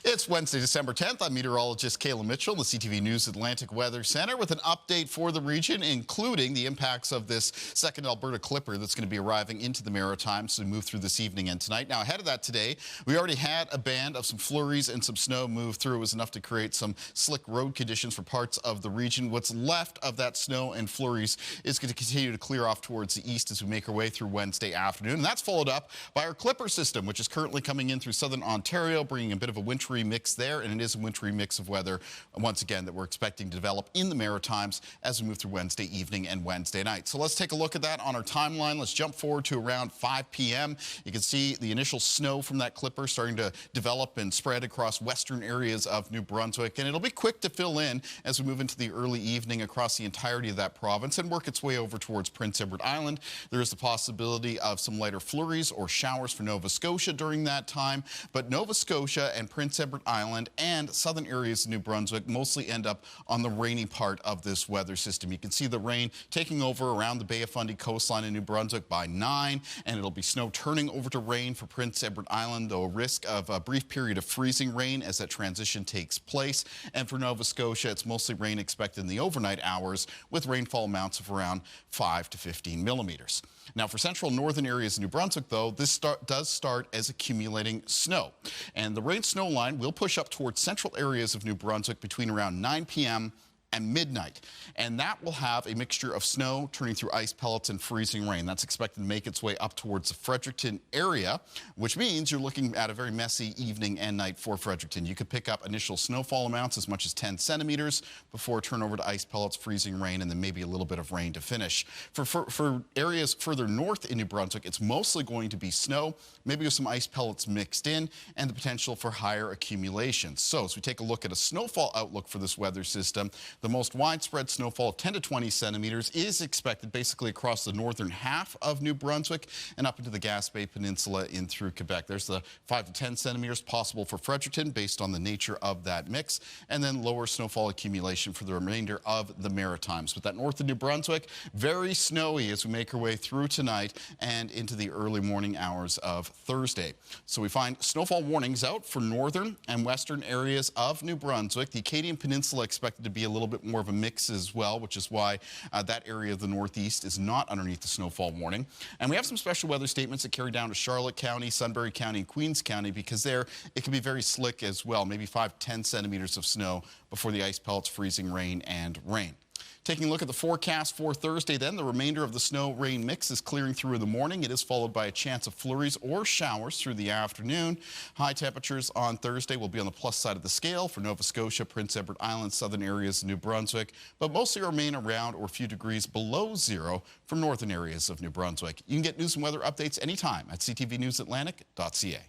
It's Wednesday, December 10th. I'm meteorologist Kalin Mitchell in the CTV News Atlantic Weather Center with an update for the region, including the impacts of this second Alberta clipper that's going to be arriving into the Maritimes as we move through this evening and tonight. Now, ahead of that today, we already had a band of some flurries and some snow move through. It was enough to create some slick road conditions for parts of the region. What's left of that snow and flurries is going to continue to clear off towards the east as we make our way through Wednesday afternoon. And that's followed up by our clipper system, which is currently coming in through southern Ontario, bringing a bit of a wintry mix there, and it is a wintry mix of weather once again that we're expecting to develop in the Maritimes as we move through Wednesday evening and Wednesday night. So let's take a look at that on our timeline. Let's jump forward to around 5 p.m. You can see the initial snow from that clipper starting to develop and spread across western areas of New Brunswick, and it'll be quick to fill in as we move into the early evening across the entirety of that province and work its way over towards Prince Edward Island. There is the possibility of some lighter flurries or showers for Nova Scotia during that time, but Nova Scotia and Prince Edward Island and southern areas of New Brunswick mostly end up on the rainy part of this weather system. You can see the rain taking over around the Bay of Fundy coastline in New Brunswick by 9, and it'll be snow turning over to rain for Prince Edward Island, though a risk of a brief period of freezing rain as that transition takes place. And for Nova Scotia, it's mostly rain expected in the overnight hours with rainfall amounts of around 5 to 15 millimeters. Now, for central northern areas of New Brunswick, though, this does start as accumulating snow. And the rain snow line will push up towards central areas of New Brunswick between around 9 p.m. and midnight. And that will have a mixture of snow turning through ice pellets and freezing rain. That's expected to make its way up towards the Fredericton area, which means you're looking at a very messy evening and night for Fredericton. You could pick up initial snowfall amounts as much as 10 centimeters before turnover to ice pellets, freezing rain, and then maybe a little bit of rain to finish. For areas further north in New Brunswick, it's mostly going to be snow, maybe with some ice pellets mixed in, and the potential for higher accumulations. So as we take a look at a snowfall outlook for this weather system, the most widespread snowfall of 10 to 20 centimeters is expected basically across the northern half of New Brunswick and up into the Gaspé Peninsula in through Quebec. There's the 5 to 10 centimeters possible for Fredericton based on the nature of that mix, and then lower snowfall accumulation for the remainder of the Maritimes. But that north of New Brunswick, very snowy as we make our way through tonight and into the early morning hours of Thursday. So we find snowfall warnings out for northern and western areas of New Brunswick. The Acadian Peninsula expected to be a little bit more of a mix as well, which is why that area of the northeast is not underneath the snowfall warning. And we have some special weather statements that carry down to Charlotte County, Sunbury County, and Queens County, because there it can be very slick as well, maybe 5 to 10 centimeters of snow before the ice pellets, freezing rain, and rain. Taking a look at the forecast for Thursday, then, the remainder of the snow-rain mix is clearing through in the morning. It is followed by a chance of flurries or showers through the afternoon. High temperatures on Thursday will be on the plus side of the scale for Nova Scotia, Prince Edward Island, southern areas of New Brunswick, but mostly remain around or a few degrees below zero for northern areas of New Brunswick. You can get news and weather updates anytime at ctvnewsatlantic.ca.